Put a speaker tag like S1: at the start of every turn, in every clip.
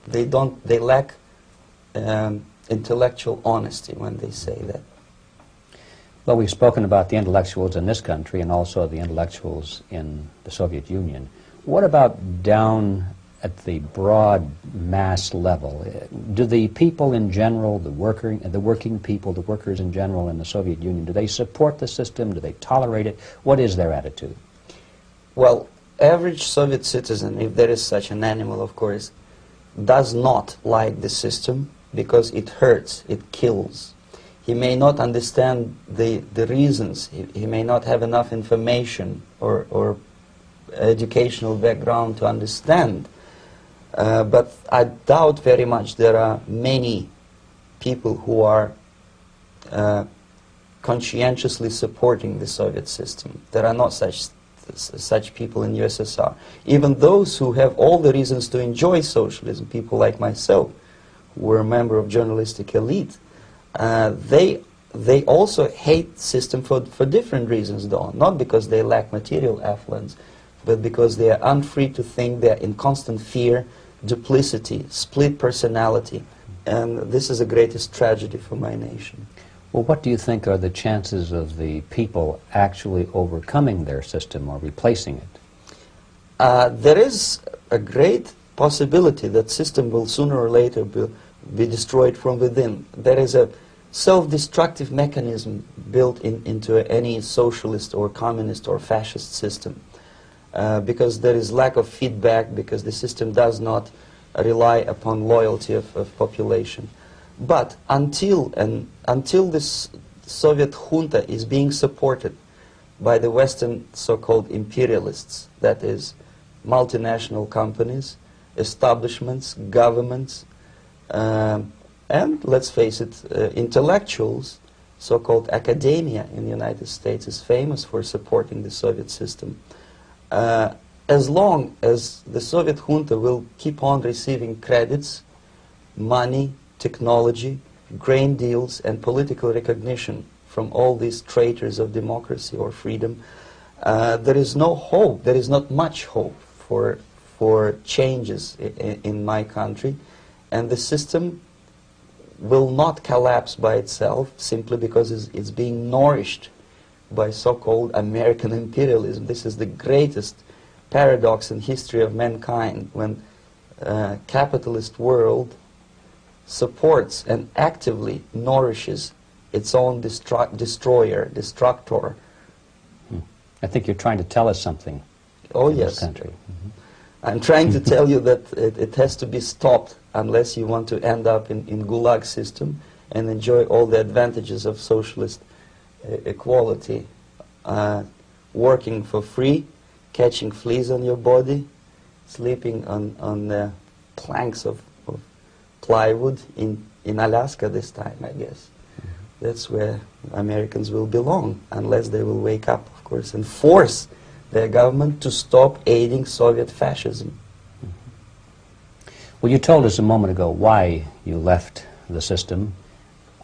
S1: they lack intellectual honesty when they say that.
S2: Well, we've spoken about the intellectuals in this country and also the intellectuals in the Soviet Union. What about down at the broad mass level? Do the people in general, the working people, the workers in general in the Soviet Union, do they support the system? Do they tolerate it? What is their attitude?
S1: Well, average Soviet citizen, if there is such an animal, of course, does not like the system because it hurts, it kills. He may not understand the reasons. He may not have enough information or educational background to understand. But I doubt very much there are many people who are conscientiously supporting the Soviet system. There are not such people in USSR. Even those who have all the reasons to enjoy socialism, people like myself, who were a member of journalistic elite, they also hate system for different reasons, though. Not because they lack material affluence, but because they are unfree to think, they are in constant fear, duplicity, split personality. And this is the greatest tragedy for my nation.
S2: Well, what do you think are the chances of the people actually overcoming their system or replacing it?
S1: There is a great possibility that system will sooner or later be destroyed from within. There is a self-destructive mechanism built into any socialist or communist or fascist system. Because there is lack of feedback, because the system does not rely upon loyalty of population. But until this Soviet junta is being supported by the Western so-called imperialists, that is, multinational companies, establishments, governments, and, let's face it, intellectuals, so-called academia in the United States is famous for supporting the Soviet system. As long as the Soviet junta will keep on receiving credits, money, technology, grain deals, and political recognition from all these traitors of democracy or freedom, there is no hope, there is not much hope for changes in my country, and the system will not collapse by itself simply because it's being nourished by so-called American imperialism. This is the greatest paradox in history of mankind, when capitalist world supports and actively nourishes its own destroyer, destructor.
S2: I think you're trying to tell us something.
S1: Oh,
S2: in
S1: yes.
S2: This country. Mm-hmm.
S1: I'm trying to tell you that it has to be stopped unless you want to end up in Gulag system and enjoy all the advantages of socialist equality, working for free, catching fleas on your body, sleeping on the planks of plywood in Alaska this time, I guess. That's where Americans will belong, unless they will wake up, of course, and force their government to stop aiding Soviet fascism.
S2: Well, you told us a moment ago why you left the system.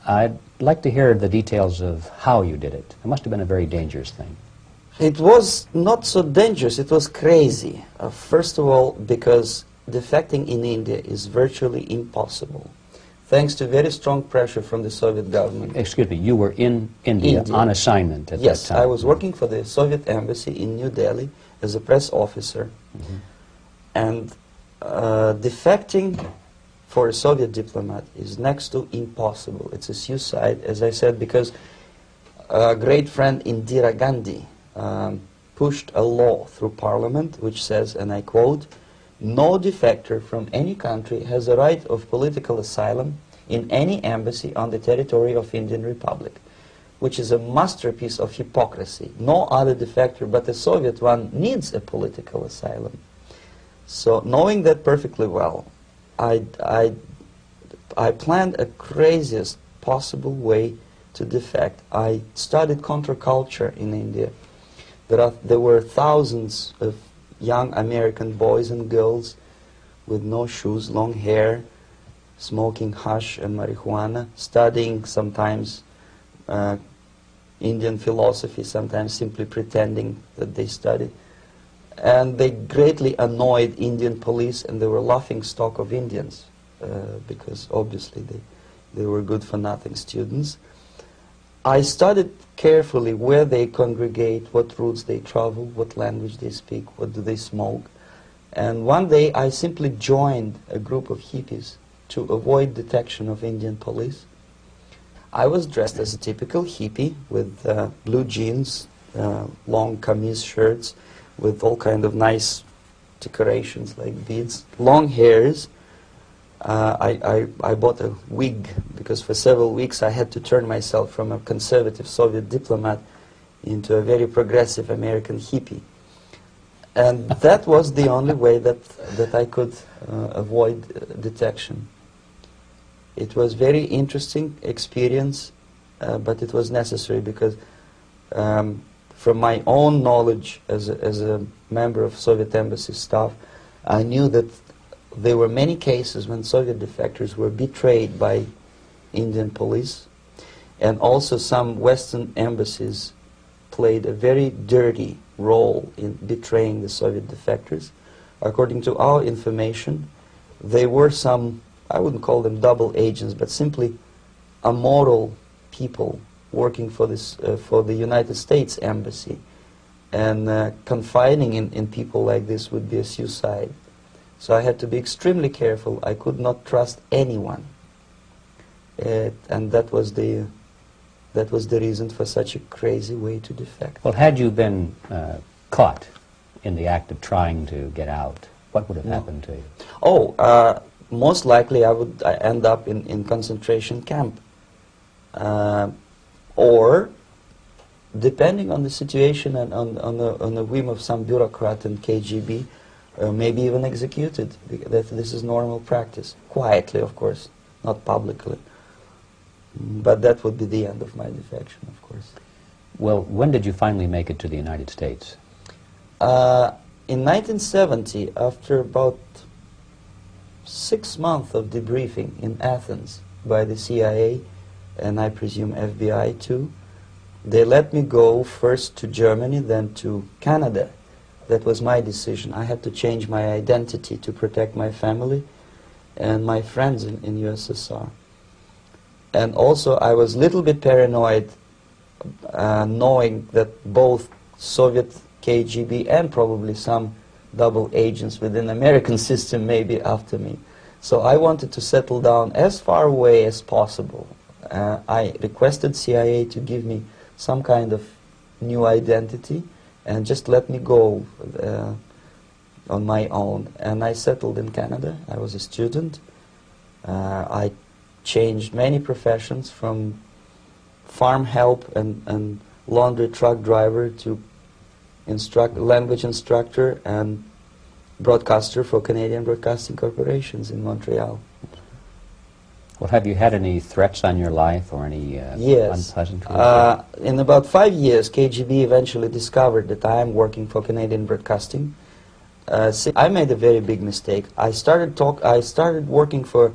S2: I'd like to hear the details of how you did it. It must have been a very dangerous thing.
S1: It was not so dangerous, it was crazy. First of all, because defecting in India is virtually impossible, thanks to very strong pressure from the Soviet government.
S2: Excuse me, you were in India on assignment at that time?
S1: Yes, I was working for the Soviet embassy in New Delhi as a press officer. Mm-hmm. And defecting for a Soviet diplomat is next to impossible. It's a suicide, as I said, because a great friend Indira Gandhi pushed a law through parliament which says, and I quote, "No defector from any country has a right of political asylum in any embassy on the territory of Indian Republic," which is a masterpiece of hypocrisy. No other defector but the Soviet one needs a political asylum. So, knowing that perfectly well, I planned a craziest possible way to defect. I studied counterculture in India. There were thousands of young American boys and girls with no shoes, long hair, smoking hash and marijuana, studying sometimes Indian philosophy, sometimes simply pretending that they study. And they greatly annoyed Indian police, and they were laughing stock of Indians. because obviously they were good-for-nothing students. I studied carefully where they congregate, what routes they travel, what language they speak, what do they smoke. And one day I simply joined a group of hippies to avoid detection of Indian police. I was dressed as a typical hippie with blue jeans, long kameez shirts with all kind of nice decorations like beads, long hairs. I bought a wig because for several weeks I had to turn myself from a conservative Soviet diplomat into a very progressive American hippie. And that was the only way that I could avoid detection. It was very interesting experience, but it was necessary because from my own knowledge as a member of Soviet embassy staff, I knew that there were many cases when Soviet defectors were betrayed by Indian police, and also some Western embassies played a very dirty role in betraying the Soviet defectors. According to our information, they were some, I wouldn't call them double agents, but simply immoral people working for this for the United States embassy, and confiding in people like this would be a suicide. So I had to be extremely careful. I could not trust anyone, and that was the reason for such a crazy way to defect.
S2: Well, had you been caught in the act of trying to get out, what would have happened to you?
S1: Oh, most likely I would end up in concentration camp, or depending on the situation and on the whim of some bureaucrat in KGB, maybe even executed. This is normal practice, quietly, of course, not publicly. But that would be the end of my defection, of course.
S2: Well, when did you finally make it to the United States?
S1: In 1970, after about 6 months of debriefing in Athens by the CIA, and I presume FBI too, they let me go first to Germany, then to Canada. That was my decision. I had to change my identity to protect my family and my friends in USSR. And also I was a little bit paranoid, knowing that both Soviet KGB and probably some double agents within the American system may be after me. So I wanted to settle down as far away as possible. I requested CIA to give me some kind of new identity and just let me go on my own. And I settled in Canada. I was a student. I changed many professions, from farm help and laundry truck driver to language instructor and broadcaster for Canadian Broadcasting Corporations in Montreal.
S2: Well, have you had any threats on your life or any
S1: yes.
S2: unpleasant?
S1: In about 5 years, KGB eventually discovered that I am working for Canadian Broadcasting. I made a very big mistake. I started working for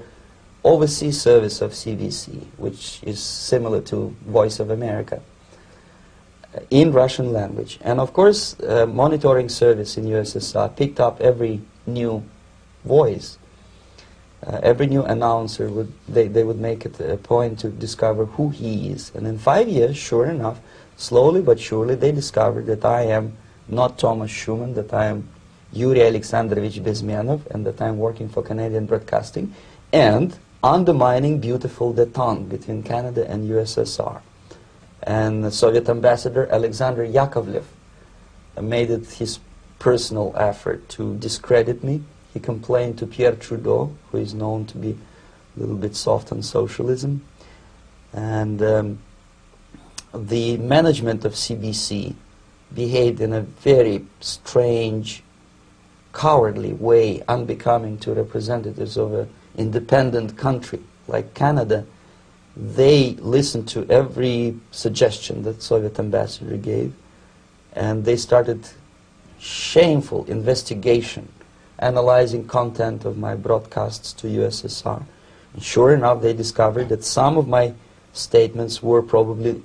S1: overseas service of CBC, which is similar to Voice of America, in Russian language. And of course, monitoring service in USSR picked up every new voice. Every new announcer, they would make it a point to discover who he is. And in 5 years, sure enough, slowly but surely, they discovered that I am not Tomas Schuman, that I am Yuri Alexandrovitch Bezmenov, and that I am working for Canadian Broadcasting, and undermining beautiful détente between Canada and USSR. And the Soviet ambassador Alexander Yakovlev made it his personal effort to discredit me. He complained to Pierre Trudeau, who is known to be a little bit soft on socialism. And the management of CBC behaved in a very strange, cowardly way, unbecoming to representatives of an independent country like Canada. They listened to every suggestion that Soviet ambassador gave, and they started shameful investigation, analyzing content of my broadcasts to USSR. And sure enough, they discovered that some of my statements were probably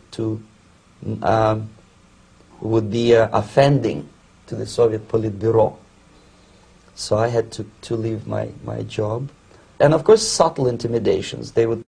S1: would be offending to the Soviet Politburo. So I had to leave my job. and of course subtle intimidations. They would